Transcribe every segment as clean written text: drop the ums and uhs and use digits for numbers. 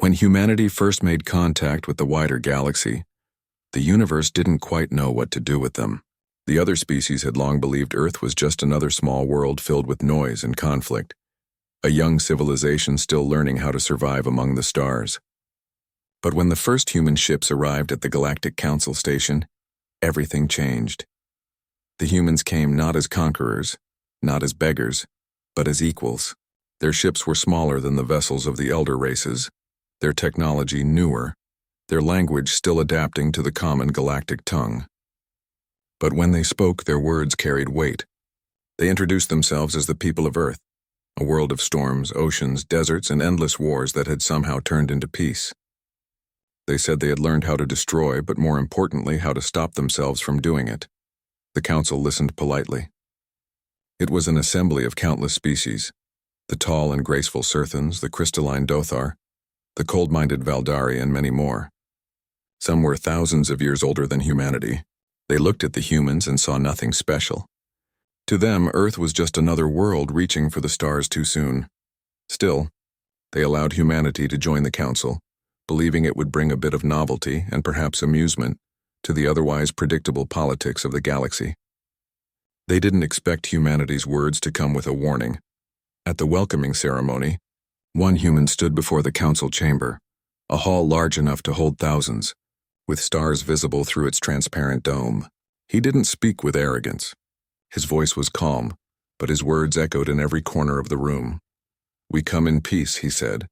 When humanity first made contact with the wider galaxy, the universe didn't quite know what to do with them. The other species had long believed Earth was just another small world filled with noise and conflict, a young civilization still learning how to survive among the stars. But when the first human ships arrived at the Galactic Council station, everything changed. The humans came not as conquerors, not as beggars, but as equals. Their ships were smaller than the vessels of the elder races, their technology newer, their language still adapting to the common galactic tongue. But when they spoke, their words carried weight. They introduced themselves as the people of Earth, a world of storms, oceans, deserts, and endless wars that had somehow turned into peace. They said they had learned how to destroy, but more importantly, how to stop themselves from doing it. The council listened politely. It was an assembly of countless species, the tall and graceful Serthans, the crystalline Dothar, the cold-minded Valdari, and many more. Some were thousands of years older than humanity. They looked at the humans and saw nothing special. To them, Earth was just another world reaching for the stars too soon. Still, they allowed humanity to join the council, believing it would bring a bit of novelty and perhaps amusement to the otherwise predictable politics of the galaxy. They didn't expect humanity's words to come with a warning. At the welcoming ceremony, one human stood before the council chamber, a hall large enough to hold thousands, with stars visible through its transparent dome. He didn't speak with arrogance. His voice was calm, but his words echoed in every corner of the room. "We come in peace," he said,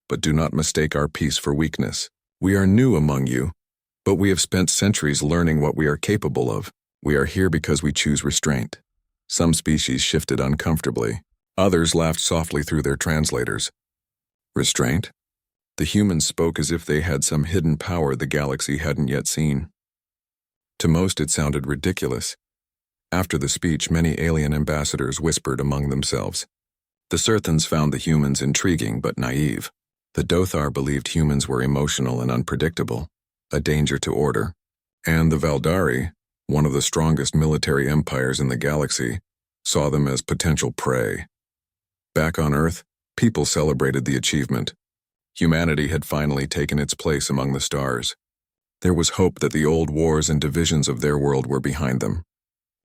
"but do not mistake our peace for weakness. We are new among you, but we have spent centuries learning what we are capable of. We are here because we choose restraint." Some species shifted uncomfortably. Others laughed softly through their translators. Restraint? The humans spoke as if they had some hidden power the galaxy hadn't yet seen. To most it sounded ridiculous. After the speech, many alien ambassadors whispered among themselves. The Serthans found the humans intriguing but naive. The Dothar believed humans were emotional and unpredictable, a danger to order. And the Valdari, one of the strongest military empires in the galaxy, saw them as potential prey. Back on Earth, people celebrated the achievement. Humanity had finally taken its place among the stars. There was hope that the old wars and divisions of their world were behind them.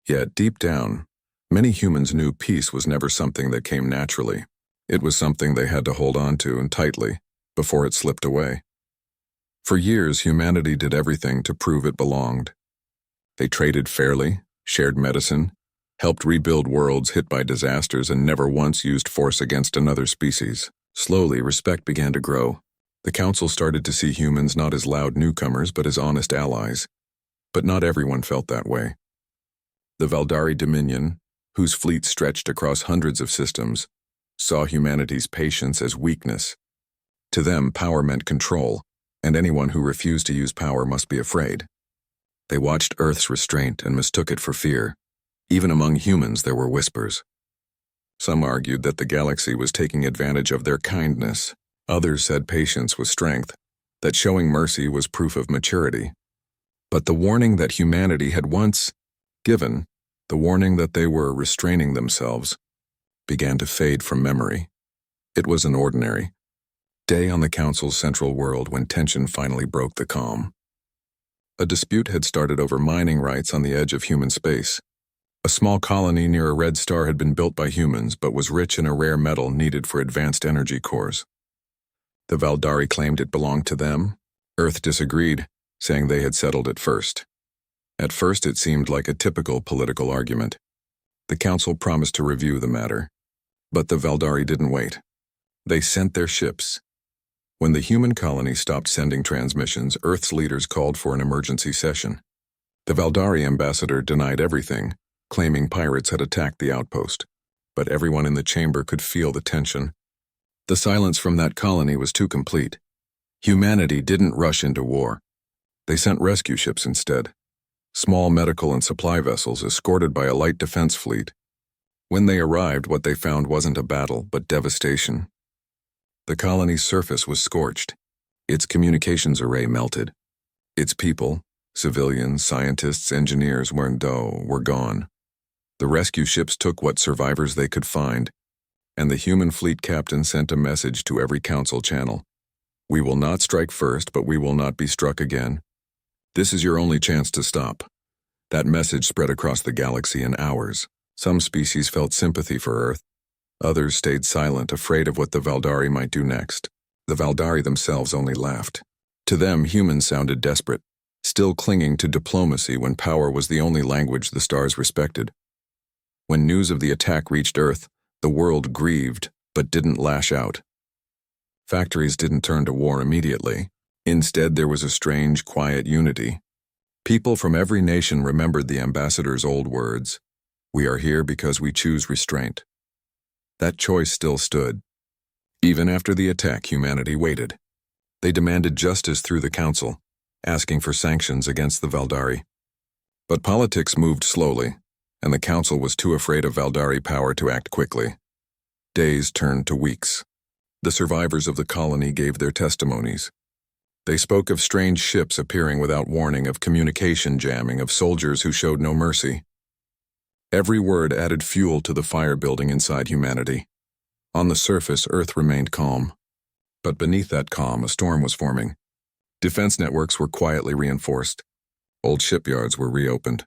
Yet, deep down, many humans knew peace was never something that came naturally. It was something they had to hold on to and tightly before it slipped away. For years, humanity did everything to prove it belonged. They traded fairly, shared medicine, helped rebuild worlds hit by disasters, and never once used force against another species. Slowly, respect began to grow. The council started to see humans not as loud newcomers but as honest allies. But not everyone felt that way. The Valdari Dominion, whose fleet stretched across hundreds of systems, saw humanity's patience as weakness. To them, power meant control, and anyone who refused to use power must be afraid. They watched Earth's restraint and mistook it for fear. Even among humans there were whispers. Some argued that the galaxy was taking advantage of their kindness. Others said patience was strength, that showing mercy was proof of maturity. But the warning that humanity had once given, the warning that they were restraining themselves, began to fade from memory. It was an ordinary day on the Council's central world when tension finally broke the calm. A dispute had started over mining rights on the edge of human space. A small colony near a red star had been built by humans but was rich in a rare metal needed for advanced energy cores. The Valdari claimed it belonged to them. Earth disagreed, saying they had settled it first. At first it seemed like a typical political argument. The Council promised to review the matter. But the Valdari didn't wait. They sent their ships. When the human colony stopped sending transmissions, Earth's leaders called for an emergency session. The Valdari ambassador denied everything, claiming pirates had attacked the outpost. But everyone in the chamber could feel the tension. The silence from that colony was too complete. Humanity didn't rush into war. They sent rescue ships instead. Small medical and supply vessels escorted by a light defense fleet. When they arrived, what they found wasn't a battle, but devastation. The colony's surface was scorched. Its communications array melted. Its people, civilians, scientists, engineers, were gone. The rescue ships took what survivors they could find, and the human fleet captain sent a message to every council channel. We will not strike first, but we will not be struck again. This is your only chance to stop. That message spread across the galaxy in hours. Some species felt sympathy for Earth. Others stayed silent, afraid of what the Valdari might do next. The Valdari themselves only laughed. To them, humans sounded desperate, still clinging to diplomacy when power was the only language the stars respected. When news of the attack reached Earth, the world grieved, but didn't lash out. Factories didn't turn to war immediately. Instead, there was a strange, quiet unity. People from every nation remembered the ambassador's old words, "We are here because we choose restraint." That choice still stood. Even after the attack, humanity waited. They demanded justice through the council, asking for sanctions against the Valdari. But politics moved slowly, and the council was too afraid of Valdari power to act quickly. Days turned to weeks. The survivors of the colony gave their testimonies. They spoke of strange ships appearing without warning, of communication jamming, of soldiers who showed no mercy. Every word added fuel to the fire building inside humanity. On the surface, Earth remained calm. But beneath that calm, a storm was forming. Defense networks were quietly reinforced. Old shipyards were reopened.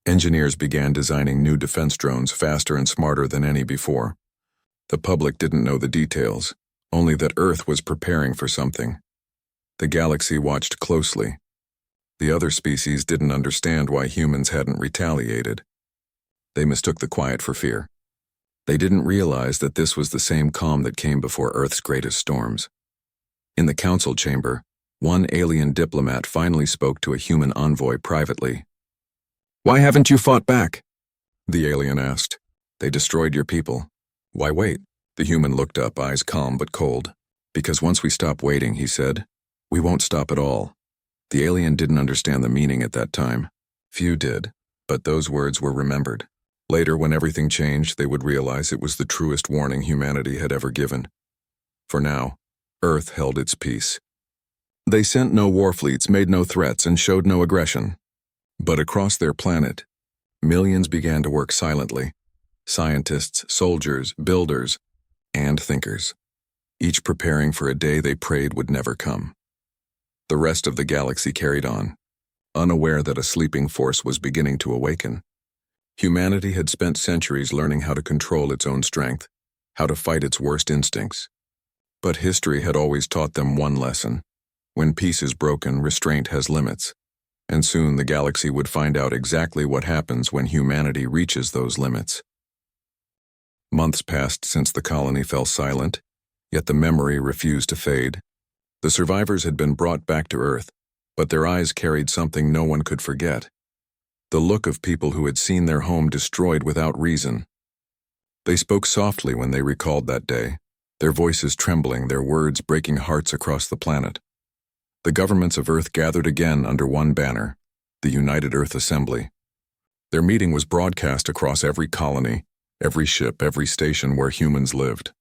Engineers began designing new defense drones faster and smarter than any before. The public didn't know the details, only that Earth was preparing for something. The galaxy watched closely. The other species didn't understand why humans hadn't retaliated. They mistook the quiet for fear. They didn't realize that this was the same calm that came before Earth's greatest storms. In the council chamber, one alien diplomat finally spoke to a human envoy privately. "Why haven't you fought back?" the alien asked. "They destroyed your people." "Why wait?" The human looked up, eyes calm but cold. "Because once we stop waiting," he said, "we won't stop at all." The alien didn't understand the meaning at that time. Few did, but those words were remembered. Later, when everything changed, they would realize it was the truest warning humanity had ever given. For now, Earth held its peace. They sent no war fleets, made no threats, and showed no aggression. But across their planet, millions began to work silently. Scientists, soldiers, builders, and thinkers, each preparing for a day they prayed would never come. The rest of the galaxy carried on, unaware that a sleeping force was beginning to awaken. Humanity had spent centuries learning how to control its own strength, how to fight its worst instincts. But history had always taught them one lesson. When peace is broken, restraint has limits. And soon the galaxy would find out exactly what happens when humanity reaches those limits. Months passed since the colony fell silent, yet the memory refused to fade. The survivors had been brought back to Earth, but their eyes carried something no one could forget. The look of people who had seen their home destroyed without reason. They spoke softly when they recalled that day, their voices trembling, their words breaking hearts across the planet. The governments of Earth gathered again under one banner, the United Earth Assembly. Their meeting was broadcast across every colony, every ship, every station where humans lived.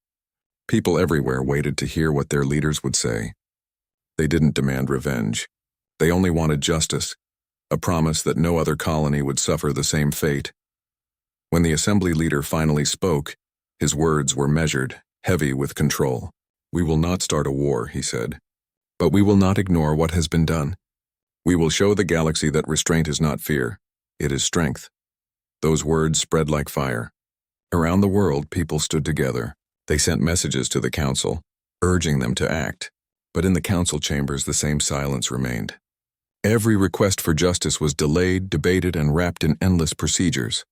People everywhere waited to hear what their leaders would say. They didn't demand revenge. They only wanted justice, a promise that no other colony would suffer the same fate. When the assembly leader finally spoke, his words were measured, heavy with control. "We will not start a war," he said, "but we will not ignore what has been done. We will show the galaxy that restraint is not fear, it is strength." Those words spread like fire. Around the world, people stood together. They sent messages to the council, urging them to act. But in the council chambers, the same silence remained. Every request for justice was delayed, debated, and wrapped in endless procedures.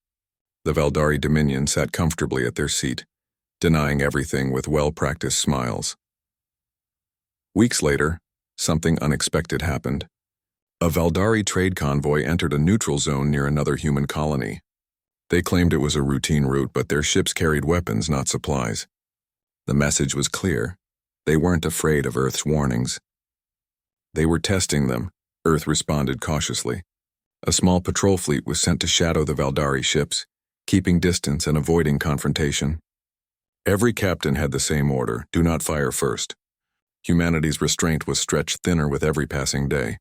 The Valdari Dominion sat comfortably at their seat, denying everything with well-practiced smiles. Weeks later, something unexpected happened. A Valdari trade convoy entered a neutral zone near another human colony. They claimed it was a routine route, but their ships carried weapons, not supplies. The message was clear. They weren't afraid of Earth's warnings. They were testing them, Earth responded cautiously. A small patrol fleet was sent to shadow the Valdari ships, keeping distance and avoiding confrontation. Every captain had the same order: do not fire first. Humanity's restraint was stretched thinner with every passing day.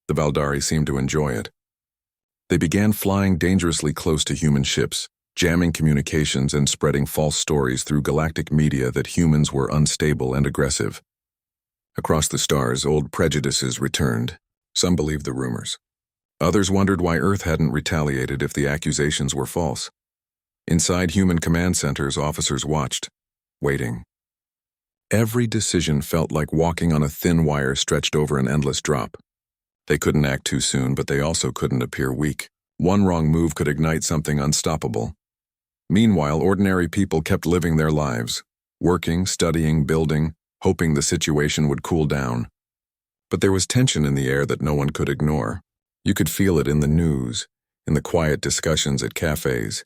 The Valdari seemed to enjoy it. They began flying dangerously close to human ships, jamming communications and spreading false stories through galactic media that humans were unstable and aggressive. Across the stars, old prejudices returned. Some believed the rumors. Others wondered why Earth hadn't retaliated if the accusations were false. Inside human command centers, officers watched, waiting. Every decision felt like walking on a thin wire stretched over an endless drop. They couldn't act too soon, but they also couldn't appear weak. One wrong move could ignite something unstoppable. Meanwhile, ordinary people kept living their lives, working, studying, building, hoping the situation would cool down. But there was tension in the air that no one could ignore. You could feel it in the news, in the quiet discussions at cafes,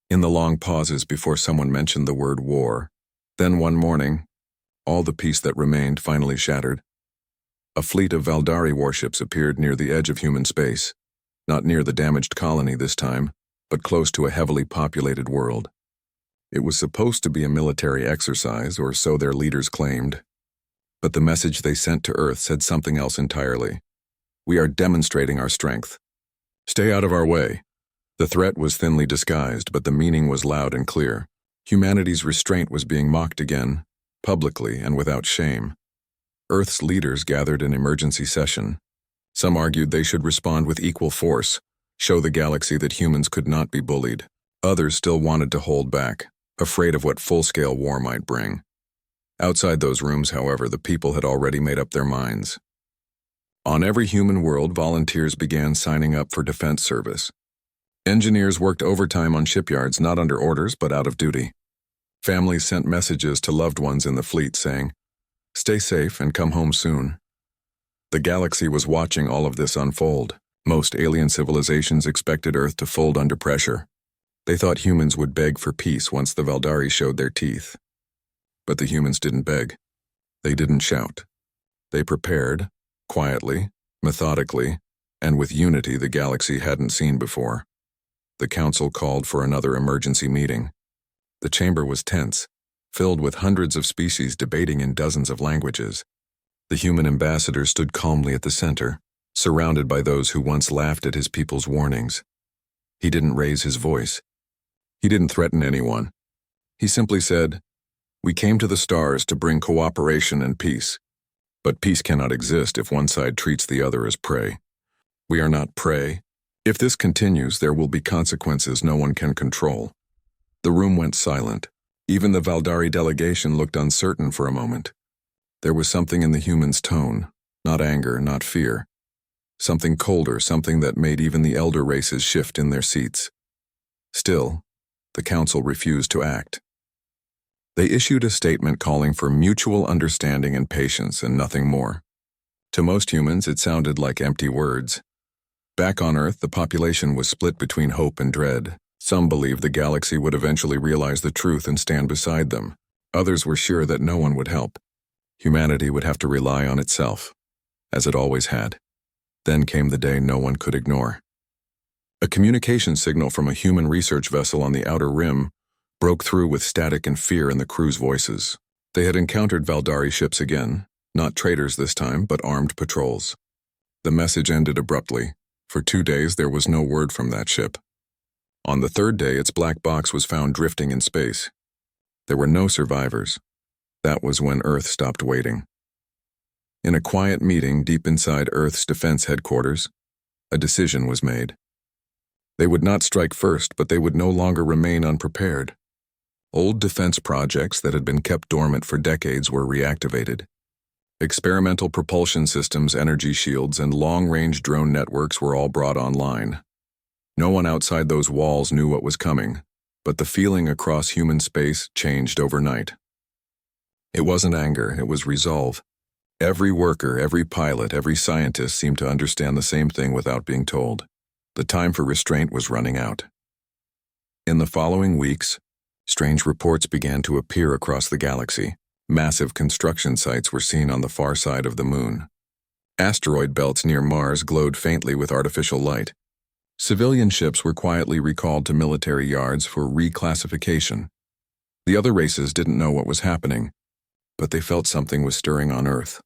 in the long pauses before someone mentioned the word war. Then one morning, all the peace that remained finally shattered. A fleet of Valdari warships appeared near the edge of human space, not near the damaged colony this time, but close to a heavily populated world. It was supposed to be a military exercise, or so their leaders claimed. But the message they sent to Earth said something else entirely. We are demonstrating our strength. Stay out of our way. The threat was thinly disguised, but the meaning was loud and clear. Humanity's restraint was being mocked again, publicly and without shame. Earth's leaders gathered in emergency session. Some argued they should respond with equal force, show the galaxy that humans could not be bullied. Others still wanted to hold back, afraid of what full-scale war might bring. Outside those rooms, however, the people had already made up their minds. On every human world, volunteers began signing up for defense service. Engineers worked overtime on shipyards, not under orders, but out of duty. Families sent messages to loved ones in the fleet saying, "Stay safe and come home soon." The galaxy was watching all of this unfold. Most alien civilizations expected Earth to fold under pressure. They thought humans would beg for peace once the Valdari showed their teeth. But the humans didn't beg. They didn't shout. They prepared, quietly, methodically, and with unity the galaxy hadn't seen before. The council called for another emergency meeting. The chamber was tense, filled with hundreds of species debating in dozens of languages. The human ambassador stood calmly at the center, surrounded by those who once laughed at his people's warnings. He didn't raise his voice. He didn't threaten anyone. He simply said, "We came to the stars to bring cooperation and peace. But peace cannot exist if one side treats the other as prey. We are not prey. If this continues, there will be consequences no one can control." The room went silent. Even the Valdari delegation looked uncertain for a moment. There was something in the human's tone, not anger, not fear. Something colder, something that made even the elder races shift in their seats. Still, the council refused to act. They issued a statement calling for mutual understanding and patience and nothing more. To most humans, it sounded like empty words. Back on Earth, the population was split between hope and dread. Some believed the galaxy would eventually realize the truth and stand beside them. Others were sure that no one would help. Humanity would have to rely on itself, as it always had. Then came the day no one could ignore. A communication signal from a human research vessel on the outer rim broke through with static and fear in the crew's voices. They had encountered Valdari ships again, not traders this time, but armed patrols. The message ended abruptly. For 2 days, there was no word from that ship. On the third day, its black box was found drifting in space. There were no survivors. That was when Earth stopped waiting. In a quiet meeting deep inside Earth's defense headquarters, a decision was made. They would not strike first, but they would no longer remain unprepared. Old defense projects that had been kept dormant for decades were reactivated. Experimental propulsion systems, energy shields, and long-range drone networks were all brought online. No one outside those walls knew what was coming, but the feeling across human space changed overnight. It wasn't anger, it was resolve. Every worker, every pilot, every scientist seemed to understand the same thing without being told. The time for restraint was running out. In the following weeks, strange reports began to appear across the galaxy. Massive construction sites were seen on the far side of the moon. Asteroid belts near Mars glowed faintly with artificial light. Civilian ships were quietly recalled to military yards for reclassification. The other races didn't know what was happening, but they felt something was stirring on Earth.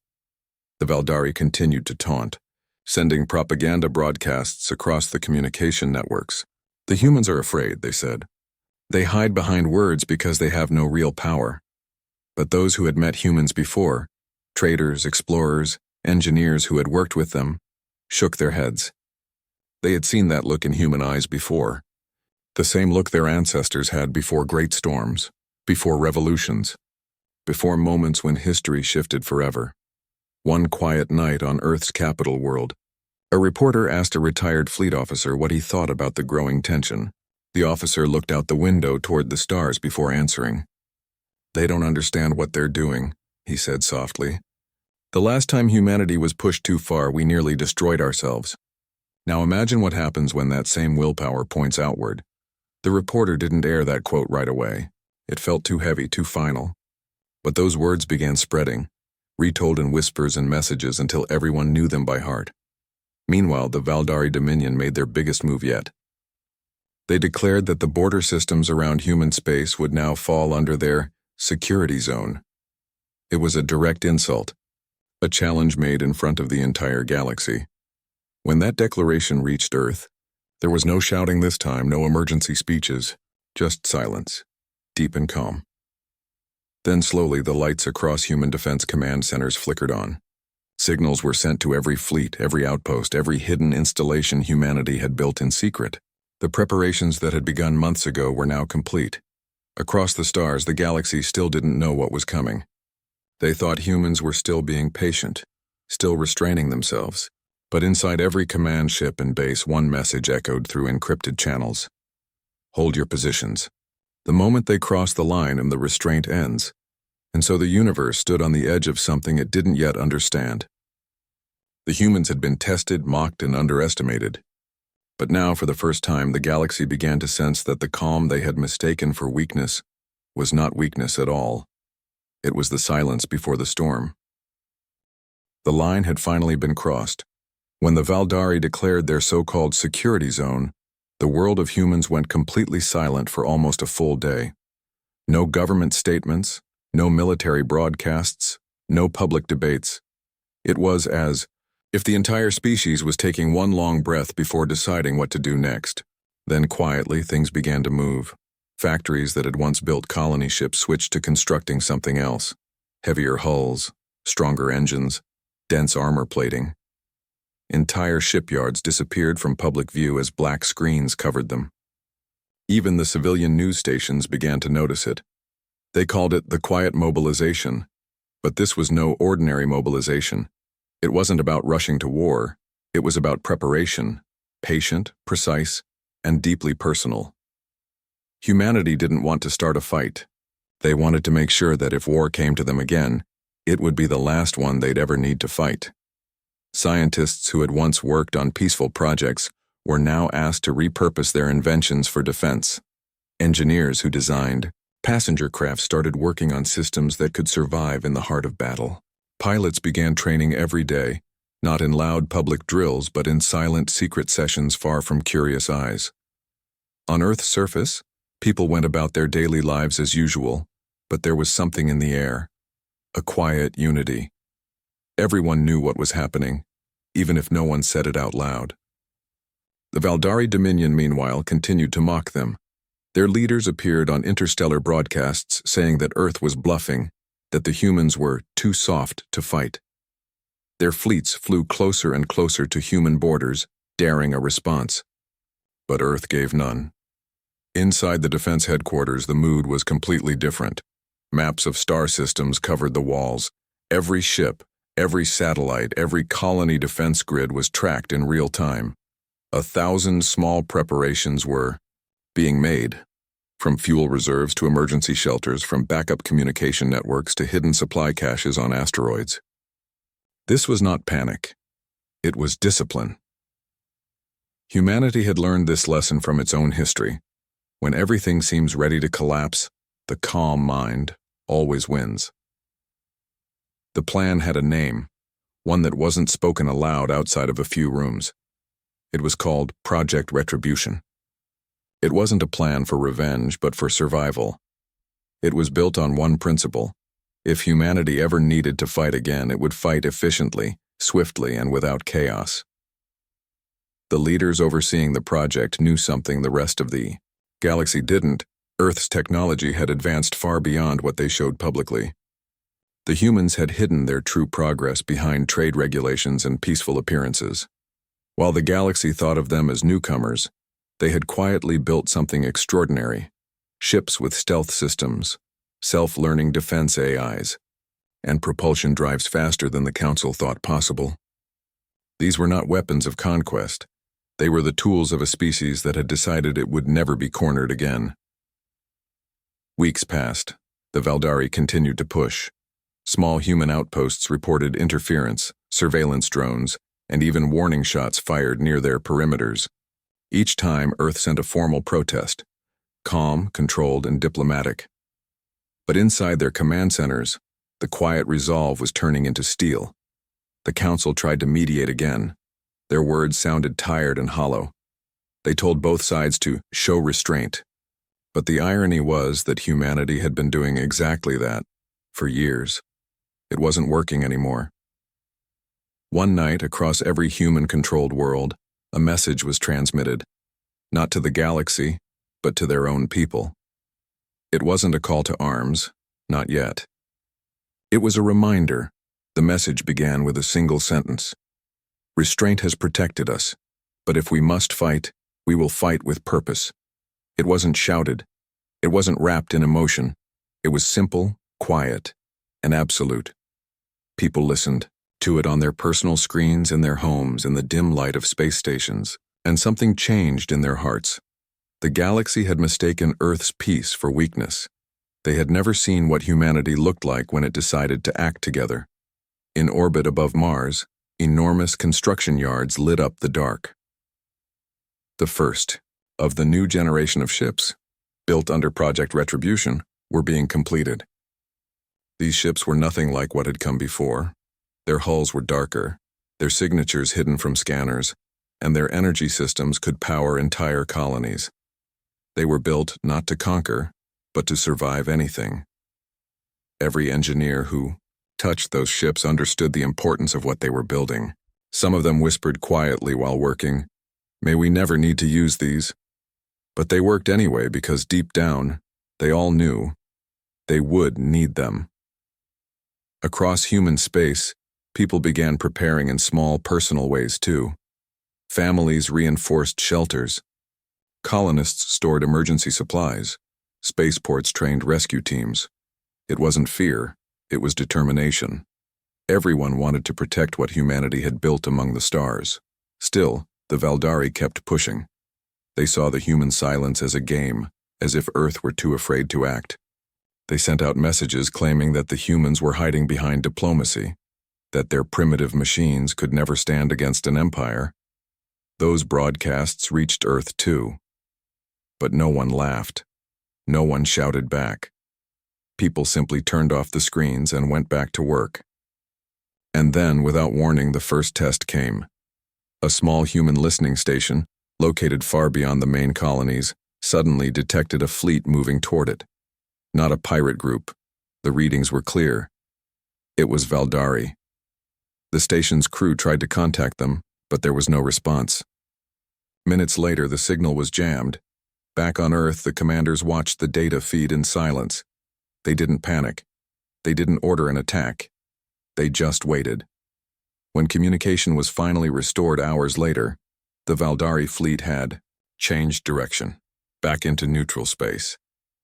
The Valdari continued to taunt, sending propaganda broadcasts across the communication networks. The humans are afraid, they said. They hide behind words because they have no real power. But those who had met humans before Traders, explorers, engineers who had worked with them shook their heads. They had seen that look in human eyes before. The same look their ancestors had before great storms, before revolutions, before moments when history shifted forever. One quiet night on Earth's capital world, a reporter asked a retired fleet officer what he thought about the growing tension. The officer looked out the window toward the stars before answering. "They don't understand what they're doing," he said softly. "The last time humanity was pushed too far, we nearly destroyed ourselves. Now imagine what happens when that same willpower points outward." The reporter didn't air that quote right away. It felt too heavy, too final. But those words began spreading, retold in whispers and messages until everyone knew them by heart. Meanwhile, the Valdari Dominion made their biggest move yet. They declared that the border systems around human space would now fall under their security zone. It was a direct insult, a challenge made in front of the entire galaxy. When that declaration reached Earth, there was no shouting this time, no emergency speeches, just silence, deep and calm. Then slowly the lights across human defense command centers flickered on. Signals were sent to every fleet, every outpost, every hidden installation humanity had built in secret. The preparations that had begun months ago were now complete. Across the stars, the galaxy still didn't know what was coming. They thought humans were still being patient, still restraining themselves. But inside every command ship and base, one message echoed through encrypted channels. Hold your positions. The moment they cross the line and the restraint ends. And so the universe stood on the edge of something it didn't yet understand. The humans had been tested, mocked, and underestimated. But now, for the first time, the galaxy began to sense that the calm they had mistaken for weakness was not weakness at all. It was the silence before the storm. The line had finally been crossed. When the Valdari declared their so-called security zone, the world of humans went completely silent for almost a full day. No government statements, no military broadcasts, no public debates. It was as if the entire species was taking one long breath before deciding what to do next. Then quietly things began to move. Factories that had once built colony ships switched to constructing something else. Heavier hulls, stronger engines, dense armor plating. Entire shipyards disappeared from public view as black screens covered them. Even the civilian news stations began to notice it. They called it the quiet mobilization, but this was no ordinary mobilization. It wasn't about rushing to war. It was about preparation, patient, precise, and deeply personal. Humanity didn't want to start a fight. They wanted to make sure that if war came to them again, it would be the last one they'd ever need to fight. Scientists who had once worked on peaceful projects were now asked to repurpose their inventions for defense. Engineers who designed passenger craft started working on systems that could survive in the heart of battle. Pilots began training every day, not in loud public drills but in silent secret sessions far from curious eyes. On Earth's surface, people went about their daily lives as usual, but there was something in the air, a quiet unity. Everyone knew what was happening, even if no one said it out loud. The Valdari Dominion, meanwhile, continued to mock them. Their leaders appeared on interstellar broadcasts saying that Earth was bluffing, that the humans were too soft to fight. Their fleets flew closer and closer to human borders, daring a response. But Earth gave none. Inside the defense headquarters, the mood was completely different. Maps of star systems covered the walls. Every ship, every satellite, every colony defense grid was tracked in real time. 1,000 small preparations were being made, from fuel reserves to emergency shelters, from backup communication networks to hidden supply caches on asteroids. This was not panic. It was discipline. Humanity had learned this lesson from its own history. When everything seems ready to collapse, the calm mind always wins. The plan had a name, one that wasn't spoken aloud outside of a few rooms. It was called Project Retribution. It wasn't a plan for revenge, but for survival. It was built on one principle. If humanity ever needed to fight again, it would fight efficiently, swiftly, and without chaos. The leaders overseeing the project knew something the rest of the galaxy didn't. Earth's technology had advanced far beyond what they showed publicly. The humans had hidden their true progress behind trade regulations and peaceful appearances. While the galaxy thought of them as newcomers, they had quietly built something extraordinary: ships with stealth systems, self-learning defense AIs, and propulsion drives faster than the Council thought possible. These were not weapons of conquest. They were the tools of a species that had decided it would never be cornered again. Weeks passed. The Valdari continued to push. Small human outposts reported interference, surveillance drones, and even warning shots fired near their perimeters. Each time, Earth sent a formal protest, calm, controlled, and diplomatic. But inside their command centers, the quiet resolve was turning into steel. The Council tried to mediate again. Their words sounded tired and hollow. They told both sides to show restraint. But the irony was that humanity had been doing exactly that for years. It wasn't working anymore. One night, across every human-controlled world, a message was transmitted, not to the galaxy, but to their own people. It wasn't a call to arms, not yet. It was a reminder. The message began with a single sentence. Restraint has protected us, but if we must fight, we will fight with purpose. It wasn't shouted. It wasn't wrapped in emotion. It was simple, quiet, and absolute. People listened to it on their personal screens in their homes in the dim light of space stations, and something changed in their hearts. The galaxy had mistaken Earth's peace for weakness. They had never seen what humanity looked like when it decided to act together. In orbit above Mars, enormous construction yards lit up the dark. The first of the new generation of ships, built under Project Retribution, were being completed. These ships were nothing like what had come before. Their hulls were darker, their signatures hidden from scanners, and their energy systems could power entire colonies. They were built not to conquer, but to survive anything. Every engineer who touched those ships understood the importance of what they were building. Some of them whispered quietly while working, "May we never need to use these." But they worked anyway because deep down, they all knew they would need them. Across human space, people began preparing in small personal ways too. Families reinforced shelters. Colonists stored emergency supplies. Spaceports trained rescue teams. It wasn't fear, it was determination. Everyone wanted to protect what humanity had built among the stars. Still, the Valdari kept pushing. They saw the human silence as a game, as if Earth were too afraid to act. They sent out messages claiming that the humans were hiding behind diplomacy, that their primitive machines could never stand against an empire. Those broadcasts reached Earth too. But no one laughed. No one shouted back. People simply turned off the screens and went back to work. And then, without warning, the first test came. A small human listening station, located far beyond the main colonies, suddenly detected a fleet moving toward it. Not a pirate group. The readings were clear. It was Valdari. The station's crew tried to contact them, but there was no response. Minutes later, the signal was jammed. Back on Earth, the commanders watched the data feed in silence. They didn't panic. They didn't order an attack. They just waited. When communication was finally restored hours later, the Valdari fleet had changed direction, back into neutral space,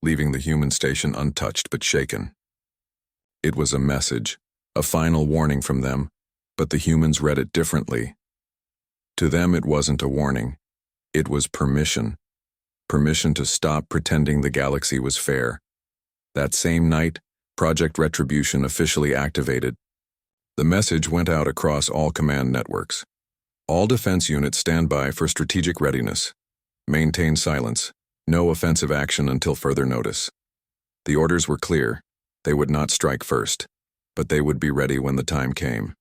leaving the human station untouched but shaken. It was a message, a final warning from them, but the humans read it differently. To them, it wasn't a warning. It was permission. Permission to stop pretending the galaxy was fair. That same night, Project Retribution officially activated. The message went out across all command networks. All defense units stand by for strategic readiness. Maintain silence. No offensive action until further notice. The orders were clear. They would not strike first, but they would be ready when the time came.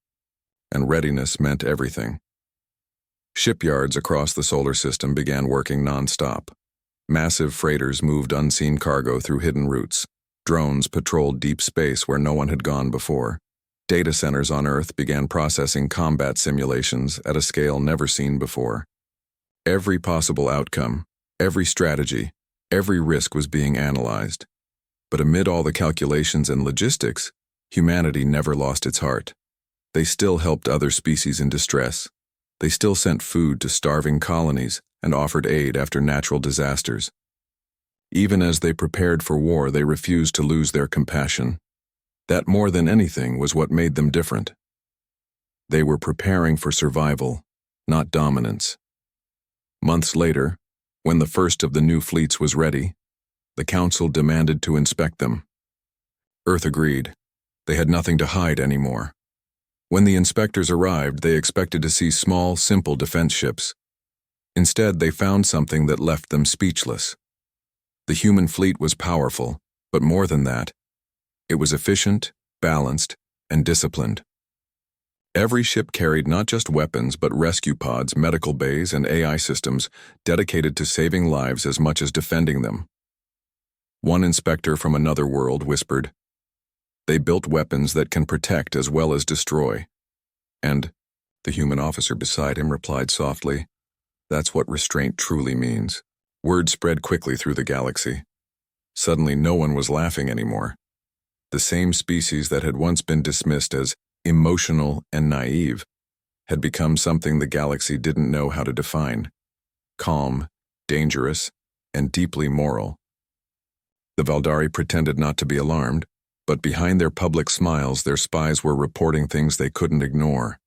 And readiness meant everything. Shipyards across the solar system began working non-stop. Massive freighters moved unseen cargo through hidden routes. Drones patrolled deep space where no one had gone before. Data centers on Earth began processing combat simulations at a scale never seen before. Every possible outcome, every strategy, every risk was being analyzed. But amid all the calculations and logistics, Humanity never lost its heart. They still helped other species in distress. They still sent food to starving colonies and offered aid after natural disasters. Even as they prepared for war, they refused to lose their compassion. That, more than anything, was what made them different. They were preparing for survival, not dominance. Months later, when the first of the new fleets was ready, the Council demanded to inspect them. Earth agreed. They had nothing to hide anymore. When the inspectors arrived, they expected to see small, simple defense ships. Instead, they found something that left them speechless. The human fleet was powerful, but more than that, it was efficient, balanced, and disciplined. Every ship carried not just weapons but rescue pods, medical bays, and AI systems dedicated to saving lives as much as defending them. One inspector from another world whispered, "They built weapons that can protect as well as destroy." And the human officer beside him replied softly, "That's what restraint truly means." Word spread quickly through the galaxy. Suddenly, no one was laughing anymore. The same species that had once been dismissed as emotional and naive had become something the galaxy didn't know how to define: calm, dangerous, and deeply moral. The Valdari pretended not to be alarmed, but behind their public smiles, their spies were reporting things they couldn't ignore.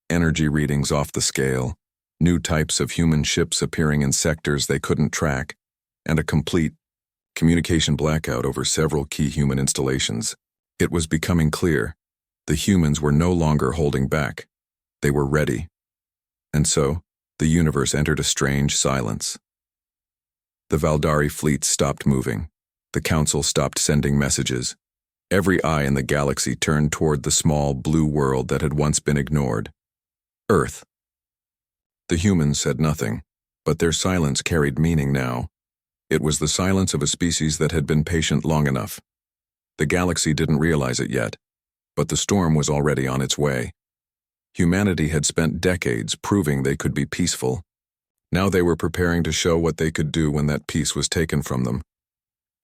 Energy readings off the scale, new types of human ships appearing in sectors they couldn't track, and a complete communication blackout over several key human installations. It was becoming clear. The humans were no longer holding back. They were ready. And so, the universe entered a strange silence. The Valdari fleet stopped moving. The Council stopped sending messages. Every eye in the galaxy turned toward the small blue world that had once been ignored: Earth. The humans said nothing, but their silence carried meaning now. It was the silence of a species that had been patient long enough. The galaxy didn't realize it yet, but the storm was already on its way. Humanity had spent decades proving they could be peaceful. Now they were preparing to show what they could do when that peace was taken from them.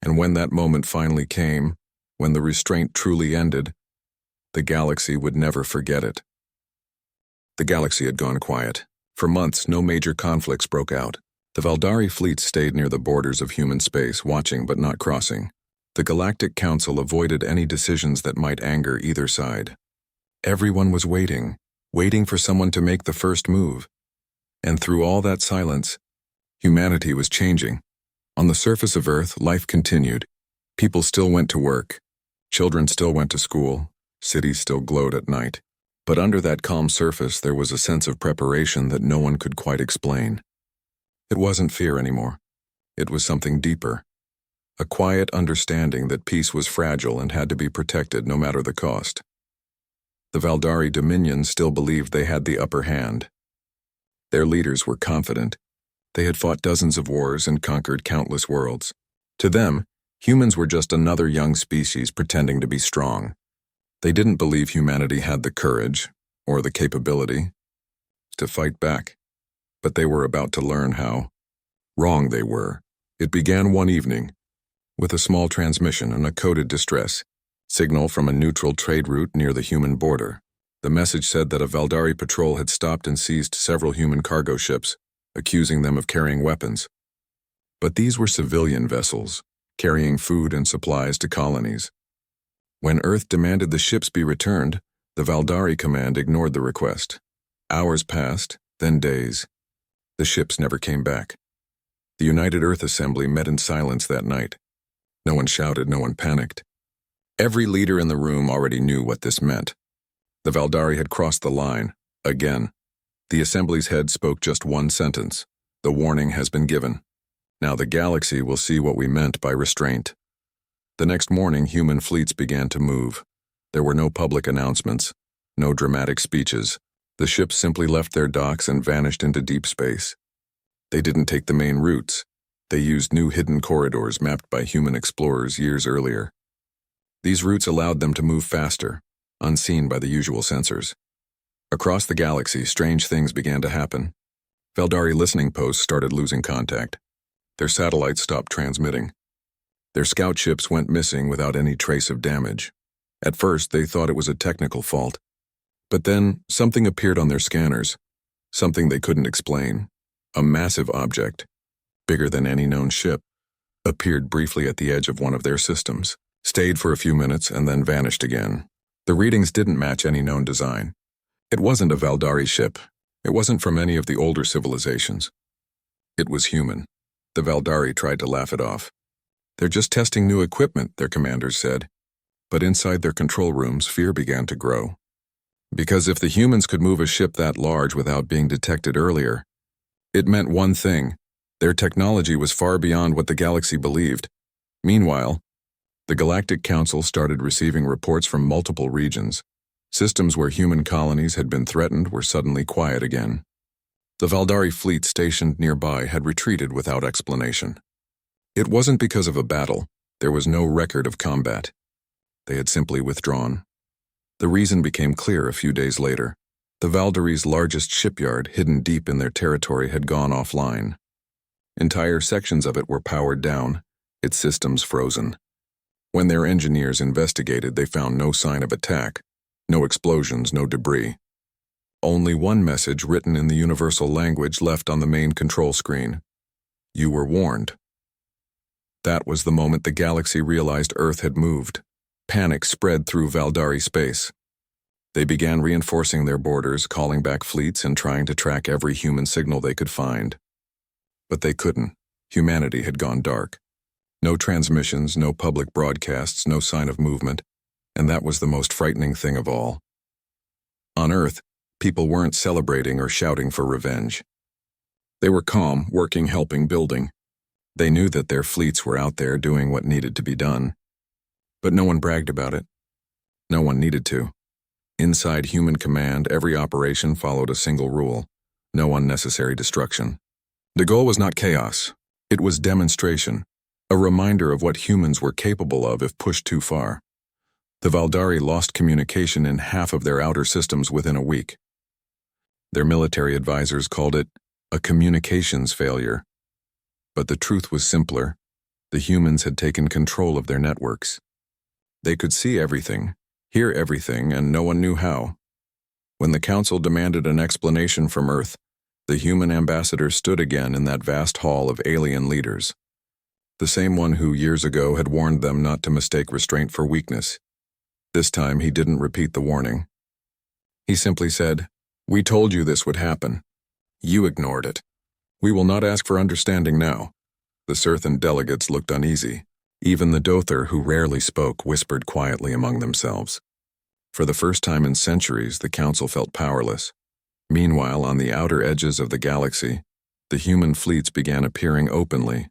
And when that moment finally came, when the restraint truly ended, the galaxy would never forget it. The galaxy had gone quiet. For months, no major conflicts broke out. The Valdari fleet stayed near the borders of human space, watching but not crossing. The Galactic Council avoided any decisions that might anger either side. Everyone was waiting for someone to make the first move. And through all that silence, humanity was changing. On the surface of Earth, life continued. People still went to work. Children still went to school. Cities still glowed at night. But under that calm surface, there was a sense of preparation that no one could quite explain. It wasn't fear anymore. It was something deeper. A quiet understanding that peace was fragile and had to be protected no matter the cost. The Valdari Dominion still believed they had the upper hand. Their leaders were confident. They had fought dozens of wars and conquered countless worlds. To them, humans were just another young species pretending to be strong. They didn't believe humanity had the courage, or the capability, to fight back. But they were about to learn how wrong they were. It began one evening, with a small transmission and a coded distress signal from a neutral trade route near the human border. The message said that a Valdari patrol had stopped and seized several human cargo ships, accusing them of carrying weapons. But these were civilian vessels, carrying food and supplies to colonies. When Earth demanded the ships be returned, the Valdari command ignored the request. Hours passed, then days. The ships never came back. The United Earth Assembly met in silence that night. No one shouted, no one panicked. Every leader in the room already knew what this meant. The Valdari had crossed the line, again. The Assembly's head spoke just one sentence: "The warning has been given. Now the galaxy will see what we meant by restraint." The next morning, human fleets began to move. There were no public announcements, no dramatic speeches. The ships simply left their docks and vanished into deep space. They didn't take the main routes. They used new hidden corridors mapped by human explorers years earlier. These routes allowed them to move faster, unseen by the usual sensors. Across the galaxy, strange things began to happen. Valdari listening posts started losing contact. Their satellites stopped transmitting. Their scout ships went missing without any trace of damage. At first, they thought it was a technical fault. But then, something appeared on their scanners. Something they couldn't explain. A massive object, bigger than any known ship, appeared briefly at the edge of one of their systems, stayed for a few minutes, and then vanished again. The readings didn't match any known design. It wasn't a Valdari ship. It wasn't from any of the older civilizations. It was human. The Valdari tried to laugh it off. They're just testing new equipment, their commanders said. But inside their control rooms, fear began to grow. Because if the humans could move a ship that large without being detected earlier, it meant one thing: their technology was far beyond what the galaxy believed. Meanwhile, the Galactic Council started receiving reports from multiple regions. Systems where human colonies had been threatened were suddenly quiet again. The Valdari fleet stationed nearby had retreated without explanation. It wasn't because of a battle. There was no record of combat. They had simply withdrawn. The reason became clear a few days later. The Valdari's largest shipyard, hidden deep in their territory, had gone offline. Entire sections of it were powered down, its systems frozen. When their engineers investigated, they found no sign of attack, no explosions, no debris. Only one message written in the universal language left on the main control screen. You were warned. That was the moment the galaxy realized Earth had moved. Panic spread through Valdari space. They began reinforcing their borders, calling back fleets, and trying to track every human signal they could find. But they couldn't. Humanity had gone dark. No transmissions, no public broadcasts, no sign of movement, and that was the most frightening thing of all. On Earth, people weren't celebrating or shouting for revenge. They were calm, working, helping, building. They knew that their fleets were out there doing what needed to be done. But no one bragged about it. No one needed to. Inside human command, every operation followed a single rule: no unnecessary destruction. The goal was not chaos. It was demonstration, a reminder of what humans were capable of if pushed too far. The Valdari lost communication in half of their outer systems within a week. Their military advisors called it a communications failure. But the truth was simpler. The humans had taken control of their networks. They could see everything, hear everything, and no one knew how. When the Council demanded an explanation from Earth, the human ambassador stood again in that vast hall of alien leaders. The same one who years ago had warned them not to mistake restraint for weakness. This time he didn't repeat the warning. He simply said, "We told you this would happen. You ignored it. We will not ask for understanding now." The Surthan delegates looked uneasy. Even the Dother, who rarely spoke, whispered quietly among themselves. For the first time in centuries, the Council felt powerless. Meanwhile, on the outer edges of the galaxy, the human fleets began appearing openly.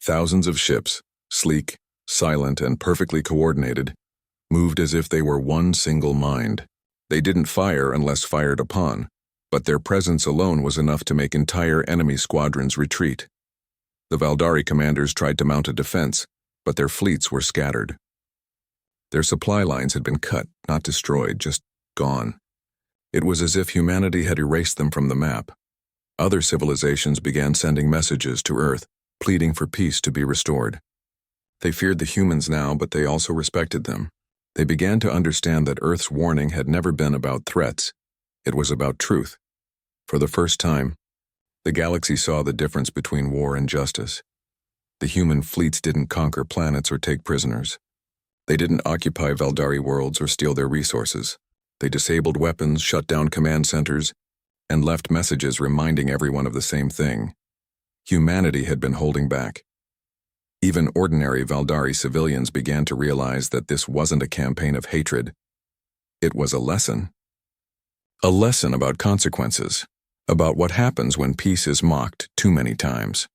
Thousands of ships, sleek, silent, and perfectly coordinated, moved as if they were one single mind. They didn't fire unless fired upon, but their presence alone was enough to make entire enemy squadrons retreat. The Valdari commanders tried to mount a defense, but their fleets were scattered. Their supply lines had been cut, not destroyed, just gone. It was as if humanity had erased them from the map. Other civilizations began sending messages to Earth, pleading for peace to be restored. They feared the humans now, but they also respected them. They began to understand that Earth's warning had never been about threats. It was about truth. For the first time, the galaxy saw the difference between war and justice. The human fleets didn't conquer planets or take prisoners. They didn't occupy Valdari worlds or steal their resources. They disabled weapons, shut down command centers, and left messages reminding everyone of the same thing. Humanity had been holding back. Even ordinary Valdari civilians began to realize that this wasn't a campaign of hatred. It was a lesson. A lesson about consequences, about what happens when peace is mocked too many times.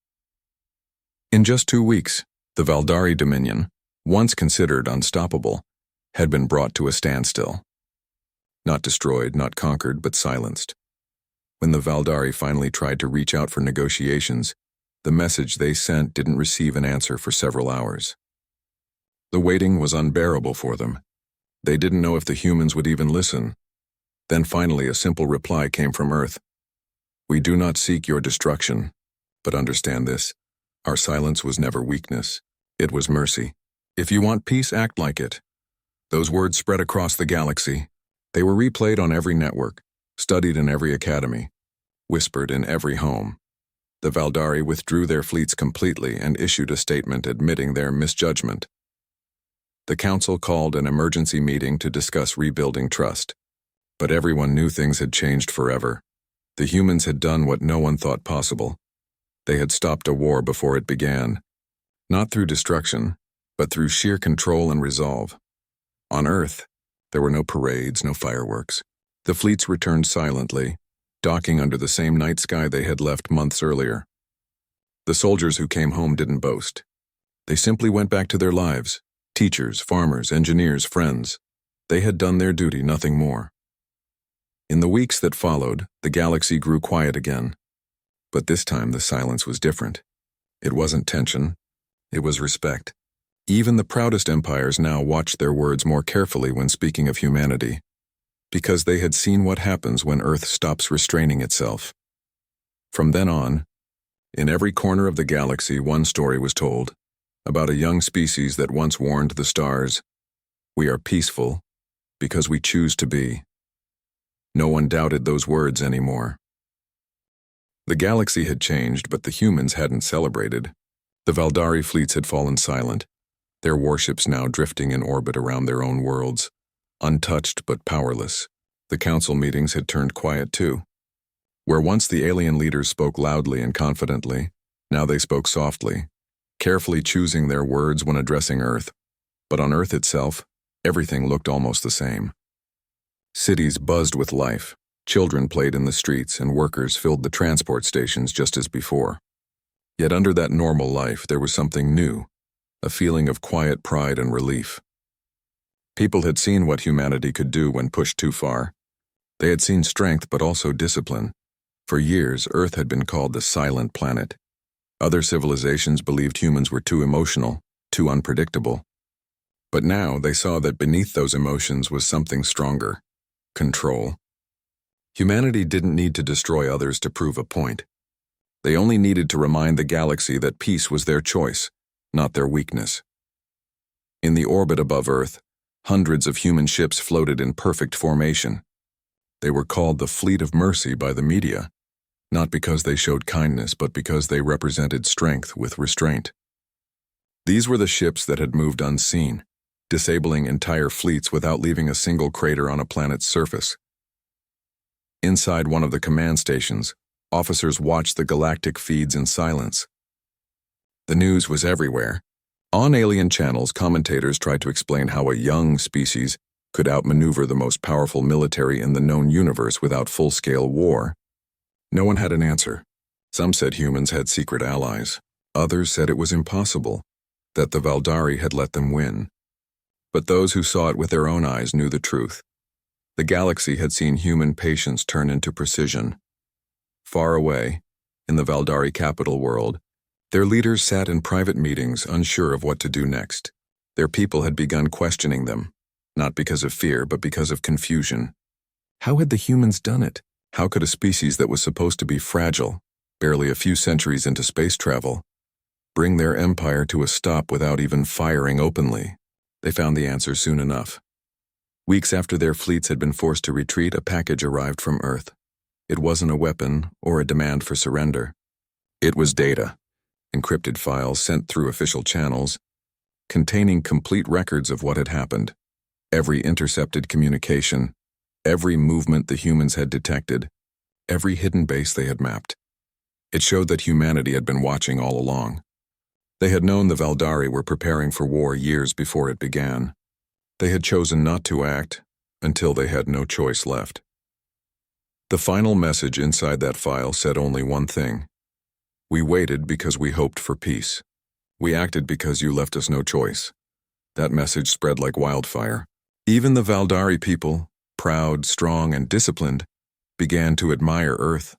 In just 2 weeks, the Valdari Dominion, once considered unstoppable, had been brought to a standstill. Not destroyed, not conquered, but silenced. When the Valdari finally tried to reach out for negotiations, the message they sent didn't receive an answer for several hours. The waiting was unbearable for them. They didn't know if the humans would even listen. Then finally a simple reply came from Earth. "We do not seek your destruction, but understand this. Our silence was never weakness. It was mercy. If you want peace, act like it. Those words spread across the galaxy. They were replayed on every network, studied in every academy, whispered in every home. The Valdari withdrew their fleets completely and issued a statement admitting their misjudgment. The council called an emergency meeting to discuss rebuilding trust. But everyone knew things had changed forever. The humans had done what no one thought possible. They had stopped a war before it began. Not through destruction, but through sheer control and resolve. On Earth, there were no parades, no fireworks. The fleets returned silently, docking under the same night sky they had left months earlier. The soldiers who came home didn't boast. They simply went back to their lives. Teachers, farmers, engineers, friends. They had done their duty, nothing more. In the weeks that followed, the galaxy grew quiet again. But this time the silence was different. It wasn't tension. It was respect. Even the proudest empires now watched their words more carefully when speaking of humanity, because they had seen what happens when Earth stops restraining itself. From then on, in every corner of the galaxy one story was told, about a young species that once warned the stars, "We are peaceful because we choose to be." No one doubted those words anymore. The galaxy had changed, but the humans hadn't celebrated. The Valdari fleets had fallen silent, their warships now drifting in orbit around their own worlds, untouched but powerless. The council meetings had turned quiet too. Where once the alien leaders spoke loudly and confidently, now they spoke softly, carefully choosing their words when addressing Earth. But on Earth itself, everything looked almost the same. Cities buzzed with life, children played in the streets, and workers filled the transport stations just as before. Yet under that normal life there was something new, a feeling of quiet pride and relief. People had seen what humanity could do when pushed too far. They had seen strength but also discipline. For years, Earth had been called the silent planet. Other civilizations believed humans were too emotional, too unpredictable. But now they saw that beneath those emotions was something stronger: control. Humanity didn't need to destroy others to prove a point. They only needed to remind the galaxy that peace was their choice, not their weakness. In the orbit above Earth, hundreds of human ships floated in perfect formation. They were called the Fleet of Mercy by the media, not because they showed kindness, but because they represented strength with restraint. These were the ships that had moved unseen, disabling entire fleets without leaving a single crater on a planet's surface. Inside one of the command stations, officers watched the galactic feeds in silence. The news was everywhere. On alien channels, commentators tried to explain how a young species could outmaneuver the most powerful military in the known universe without full-scale war. No one had an answer. Some said humans had secret allies. Others said it was impossible, that the Valdari had let them win. But those who saw it with their own eyes knew the truth. The galaxy had seen human patience turn into precision. Far away, in the Valdari capital world, their leaders sat in private meetings, unsure of what to do next. Their people had begun questioning them, not because of fear, but because of confusion. How had the humans done it? How could a species that was supposed to be fragile, barely a few centuries into space travel, bring their empire to a stop without even firing openly? They found the answer soon enough. Weeks after their fleets had been forced to retreat, a package arrived from Earth. It wasn't a weapon or a demand for surrender. It was data, encrypted files sent through official channels, containing complete records of what had happened, every intercepted communication, every movement the humans had detected, every hidden base they had mapped. It showed that humanity had been watching all along. They had known the Valdari were preparing for war years before it began. They had chosen not to act until they had no choice left. The final message inside that file said only one thing: "We waited because we hoped for peace. We acted because you left us no choice." That message spread like wildfire. Even the Valdari people, proud, strong, and disciplined, began to admire Earth.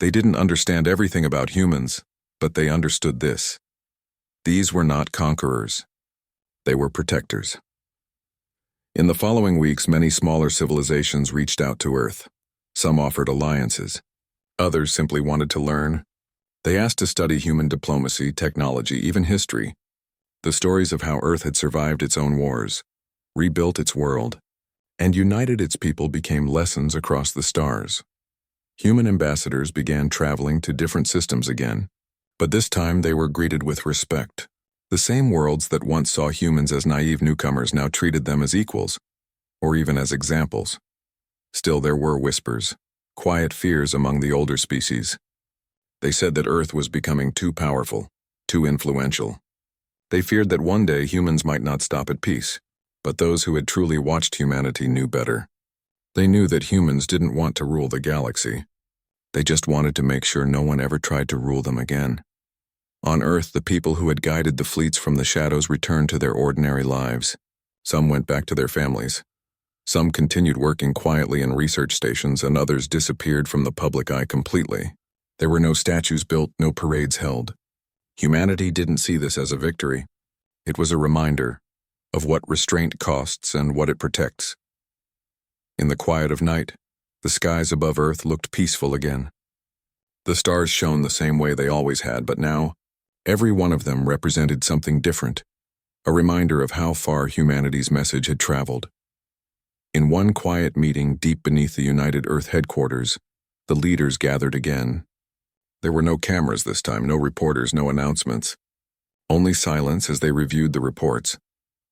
They didn't understand everything about humans, but they understood this: these were not conquerors. They were protectors. In the following weeks, many smaller civilizations reached out to Earth. Some offered alliances. Others simply wanted to learn. They asked to study human diplomacy, technology, even history, the stories of how Earth had survived its own wars. rebuilt its world, and united its people became lessons across the stars. Human ambassadors began traveling to different systems again, but this time they were greeted with respect. The same worlds that once saw humans as naive newcomers now treated them as equals, or even as examples. Still, there were whispers, quiet fears among the older species. They said that Earth was becoming too powerful, too influential. They feared that one day humans might not stop at peace, but those who had truly watched humanity knew better. They knew that humans didn't want to rule the galaxy. They just wanted to make sure no one ever tried to rule them again. On Earth, the people who had guided the fleets from the shadows returned to their ordinary lives. Some went back to their families. Some continued working quietly in research stations, and others disappeared from the public eye completely. There were no statues built, no parades held. Humanity didn't see this as a victory. It was a reminder of what restraint costs and what it protects. In the quiet of night, the skies above Earth looked peaceful again. The stars shone the same way they always had, but now, every one of them represented something different, a reminder of how far humanity's message had traveled. In one quiet meeting deep beneath the United Earth headquarters, the leaders gathered again. There were no cameras this time, no reporters, no announcements. Only silence as they reviewed the reports.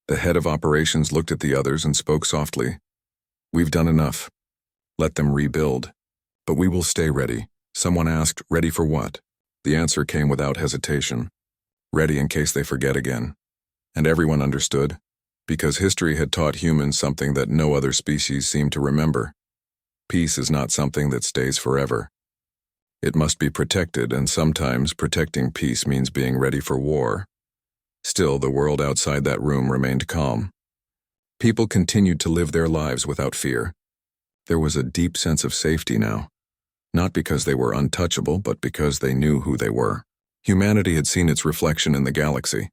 The head of operations looked at the others and spoke softly. "We've done enough. Let them rebuild. But we will stay ready." Someone asked, "Ready for what?" The answer came without hesitation. "Ready in case they forget again." And everyone understood, because history had taught humans something that no other species seemed to remember. Peace is not something that stays forever. It must be protected, and sometimes protecting peace means being ready for war. Still, the world outside that room remained calm. People continued to live their lives without fear. There was a deep sense of safety now, not because they were untouchable, but because they knew who they were. Humanity had seen its reflection in the galaxy,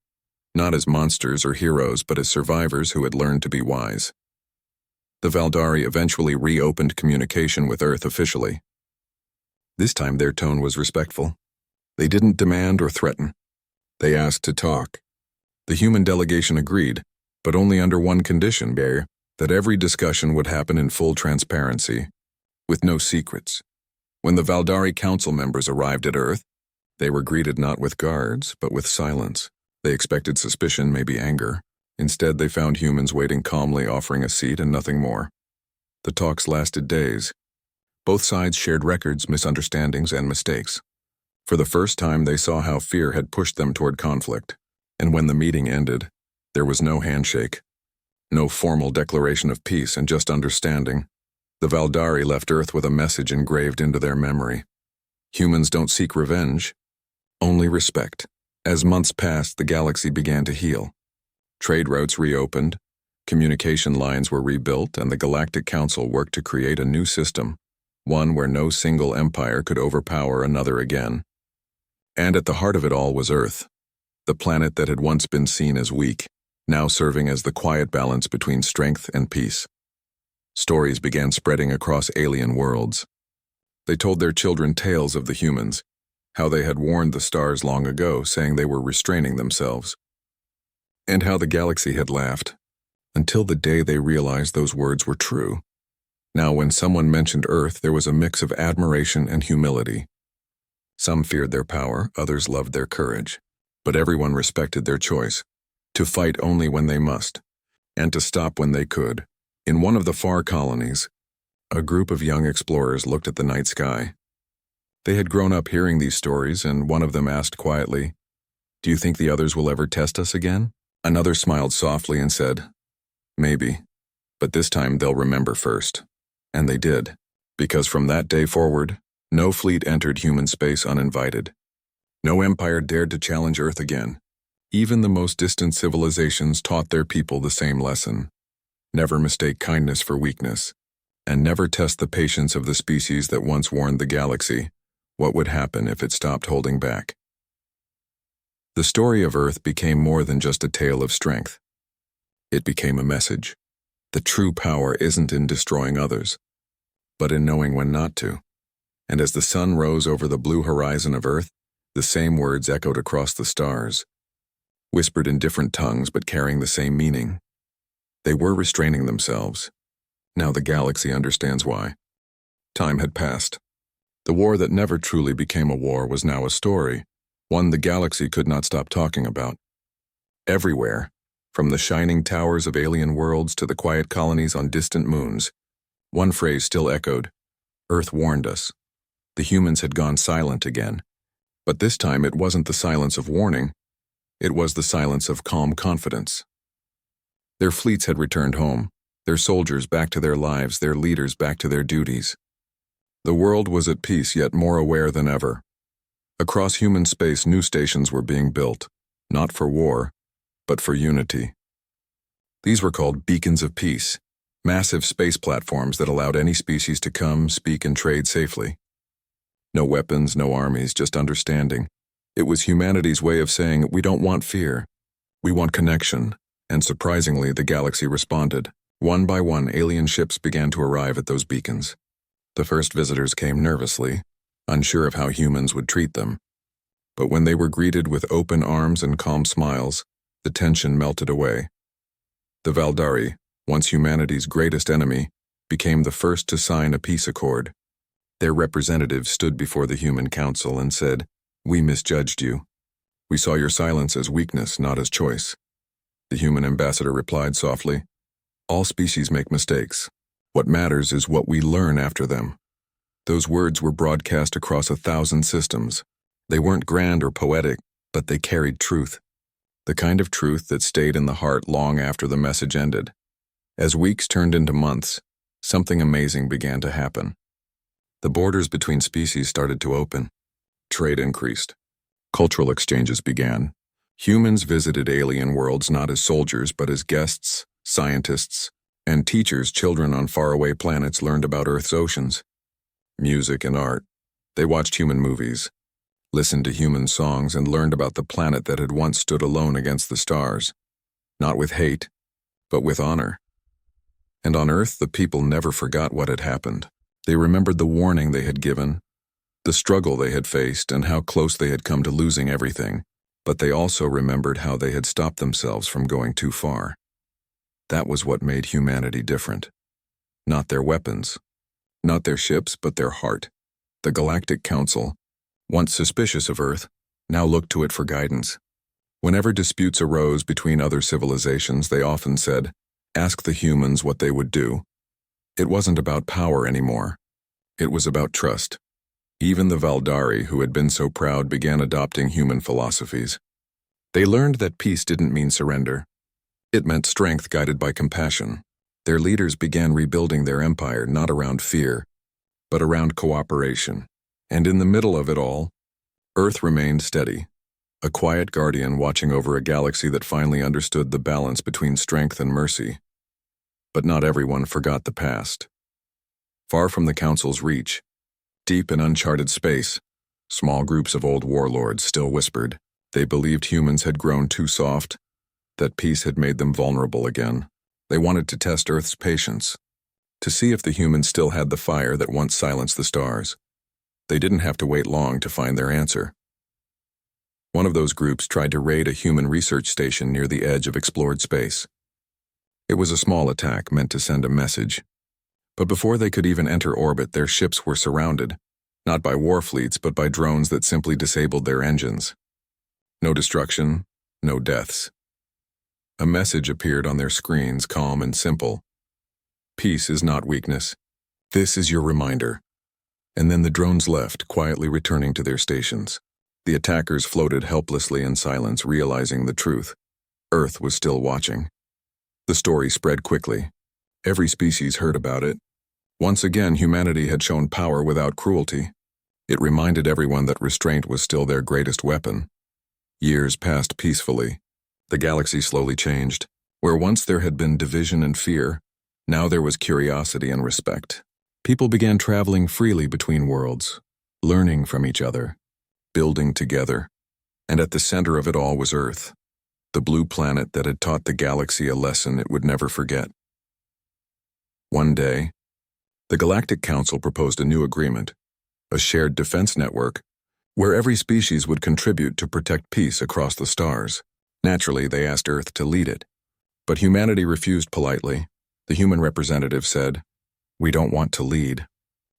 not as monsters or heroes, but as survivors who had learned to be wise. The Valdari eventually reopened communication with Earth officially. This time their tone was respectful. They didn't demand or threaten. They asked to talk. The human delegation agreed, but only under one condition, that every discussion would happen in full transparency, with no secrets. When the Valdari council members arrived at Earth, they were greeted not with guards, but with silence. They expected suspicion, maybe anger. Instead, they found humans waiting calmly, offering a seat and nothing more. The talks lasted days. Both sides shared records, misunderstandings, and mistakes. For the first time, they saw how fear had pushed them toward conflict. And when the meeting ended, there was no handshake, no formal declaration of peace, and just understanding. The Valdari left Earth with a message engraved into their memory. Humans don't seek revenge, only respect. As months passed, the galaxy began to heal. Trade routes reopened, communication lines were rebuilt, and the Galactic Council worked to create a new system, one where no single empire could overpower another again. And at the heart of it all was Earth, the planet that had once been seen as weak, now serving as the quiet balance between strength and peace. Stories began spreading across alien worlds. They told their children tales of the humans, how they had warned the stars long ago, saying they were restraining themselves, and how the galaxy had laughed, until the day they realized those words were true. Now, when someone mentioned Earth, there was a mix of admiration and humility. Some feared their power, others loved their courage, but everyone respected their choice, to fight only when they must, and to stop when they could. In one of the far colonies, a group of young explorers looked at the night sky. They had grown up hearing these stories, and one of them asked quietly, "Do you think the others will ever test us again?" Another smiled softly and said, "Maybe, but this time they'll remember first." And they did, because from that day forward, no fleet entered human space uninvited. No empire dared to challenge Earth again. Even the most distant civilizations taught their people the same lesson. Never mistake kindness for weakness, and never test the patience of the species that once warned the galaxy what would happen if it stopped holding back. The story of Earth became more than just a tale of strength. It became a message. The true power isn't in destroying others, but in knowing when not to. And as the sun rose over the blue horizon of Earth, the same words echoed across the stars, whispered in different tongues but carrying the same meaning. They were restraining themselves. Now the galaxy understands why. Time had passed. The war that never truly became a war was now a story, one the galaxy could not stop talking about. Everywhere, from the shining towers of alien worlds to the quiet colonies on distant moons, one phrase still echoed: Earth warned us. The humans had gone silent again. But this time it wasn't the silence of warning, it was the silence of calm confidence. Their fleets had returned home, their soldiers back to their lives, their leaders back to their duties. The world was at peace, yet more aware than ever. Across human space, new stations were being built, not for war, but for unity. These were called beacons of peace, massive space platforms that allowed any species to come, speak, and trade safely. No weapons, no armies, just understanding. It was humanity's way of saying, we don't want fear, we want connection, and surprisingly, the galaxy responded. One by one, alien ships began to arrive at those beacons. The first visitors came nervously, unsure of how humans would treat them. But when they were greeted with open arms and calm smiles, the tension melted away. The Valdari, once humanity's greatest enemy, became the first to sign a peace accord. Their representatives stood before the Human Council and said, "We misjudged you. We saw your silence as weakness, not as choice." The human ambassador replied softly, "All species make mistakes. What matters is what we learn after them." Those words were broadcast across 1,000 systems. They weren't grand or poetic, but they carried truth. The kind of truth that stayed in the heart long after the message ended. As weeks turned into months, something amazing began to happen. The borders between species started to open. Trade increased. Cultural exchanges began. Humans visited alien worlds not as soldiers but as guests, scientists, and teachers. Children on faraway planets learned about Earth's oceans. Music and art. They watched human movies, listened to human songs, and learned about the planet that had once stood alone against the stars. Not with hate, but with honor. And on Earth, the people never forgot what had happened. They remembered the warning they had given, the struggle they had faced, and how close they had come to losing everything. But they also remembered how they had stopped themselves from going too far. That was what made humanity different. Not their weapons, not their ships, but their heart. The Galactic Council, once suspicious of Earth, now looked to it for guidance. Whenever disputes arose between other civilizations, they often said, "Ask the humans what they would do." It wasn't about power anymore. It was about trust. Even the Valdari, who had been so proud, began adopting human philosophies. They learned that peace didn't mean surrender. It meant strength guided by compassion. Their leaders began rebuilding their empire not around fear, but around cooperation. And in the middle of it all, Earth remained steady, a quiet guardian watching over a galaxy that finally understood the balance between strength and mercy. But not everyone forgot the past. Far from the Council's reach, deep in uncharted space, small groups of old warlords still whispered. They believed humans had grown too soft, that peace had made them vulnerable again. They wanted to test Earth's patience, to see if the humans still had the fire that once silenced the stars. They didn't have to wait long to find their answer. One of those groups tried to raid a human research station near the edge of explored space. It was a small attack meant to send a message. But before they could even enter orbit, their ships were surrounded, not by war fleets, but by drones that simply disabled their engines. No destruction, no deaths. A message appeared on their screens, calm and simple. "Peace is not weakness. This is your reminder." And then the drones left, quietly returning to their stations. The attackers floated helplessly in silence, realizing the truth. Earth was still watching. The story spread quickly. Every species heard about it. Once again, humanity had shown power without cruelty. It reminded everyone that restraint was still their greatest weapon. Years passed peacefully. The galaxy slowly changed. Where once there had been division and fear, now there was curiosity and respect. People began traveling freely between worlds, learning from each other, building together. And at the center of it all was Earth, the blue planet that had taught the galaxy a lesson it would never forget. One day, the Galactic Council proposed a new agreement, a shared defense network, where every species would contribute to protect peace across the stars. Naturally, they asked Earth to lead it. But humanity refused politely. The human representative said, "We don't want to lead.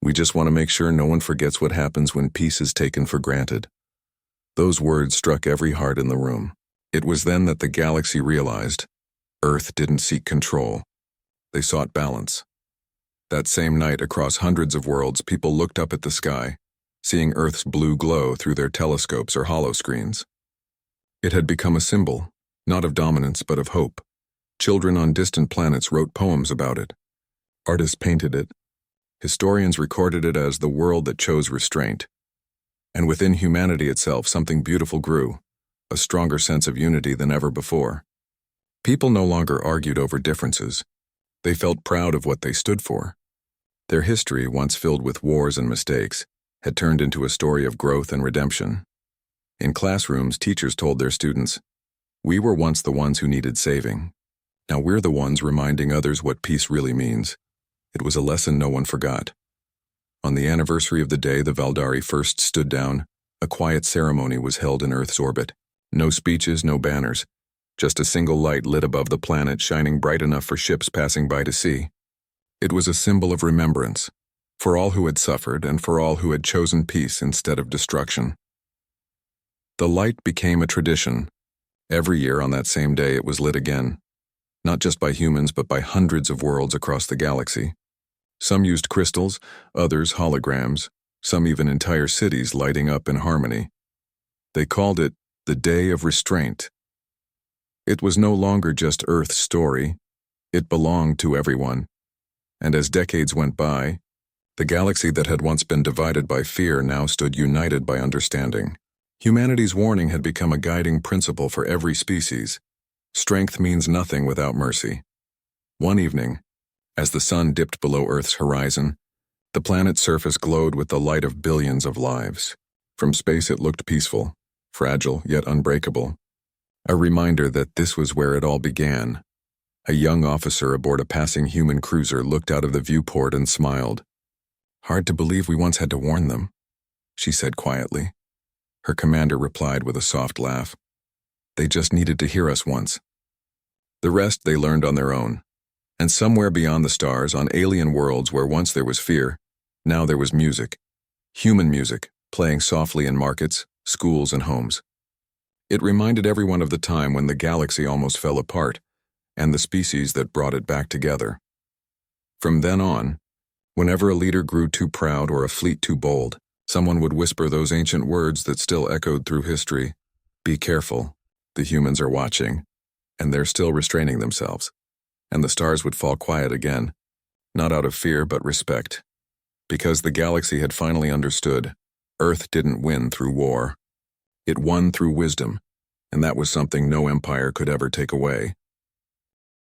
We just want to make sure no one forgets what happens when peace is taken for granted." Those words struck every heart in the room. It was then that the galaxy realized Earth didn't seek control. They sought balance. That same night, across hundreds of worlds, people looked up at the sky, seeing Earth's blue glow through their telescopes or holoscreens. It had become a symbol, not of dominance but of hope. Children on distant planets wrote poems about it. Artists painted it. Historians recorded it as the world that chose restraint. And within humanity itself, something beautiful grew, a stronger sense of unity than ever before. People no longer argued over differences. They felt proud of what they stood for. Their history, once filled with wars and mistakes, had turned into a story of growth and redemption. In classrooms, teachers told their students, "We were once the ones who needed saving. Now we're the ones reminding others what peace really means." It was a lesson no one forgot. On the anniversary of the day the Valdari first stood down, a quiet ceremony was held in Earth's orbit. No speeches, no banners. Just a single light lit above the planet, shining bright enough for ships passing by to see. It was a symbol of remembrance, for all who had suffered and for all who had chosen peace instead of destruction. The light became a tradition. Every year on that same day it was lit again, not just by humans but by hundreds of worlds across the galaxy. Some used crystals, others holograms, some even entire cities lighting up in harmony. They called it the Day of Restraint. It was no longer just Earth's story. It belonged to everyone. And as decades went by, the galaxy that had once been divided by fear now stood united by understanding. Humanity's warning had become a guiding principle for every species. Strength means nothing without mercy. One evening, as the sun dipped below Earth's horizon, the planet's surface glowed with the light of billions of lives. From space it looked peaceful, fragile yet unbreakable. A reminder that this was where it all began. A young officer aboard a passing human cruiser looked out of the viewport and smiled. "Hard to believe we once had to warn them," she said quietly. Her commander replied with a soft laugh. "They just needed to hear us once." The rest they learned on their own. And somewhere beyond the stars, on alien worlds where once there was fear, now there was music. Human music, playing softly in markets, schools, and homes. It reminded everyone of the time when the galaxy almost fell apart, and the species that brought it back together. From then on, whenever a leader grew too proud or a fleet too bold, someone would whisper those ancient words that still echoed through history. "Be careful, the humans are watching, and they're still restraining themselves." And the stars would fall quiet again, not out of fear but respect. Because the galaxy had finally understood, Earth didn't win through war. It won through wisdom, and that was something no empire could ever take away.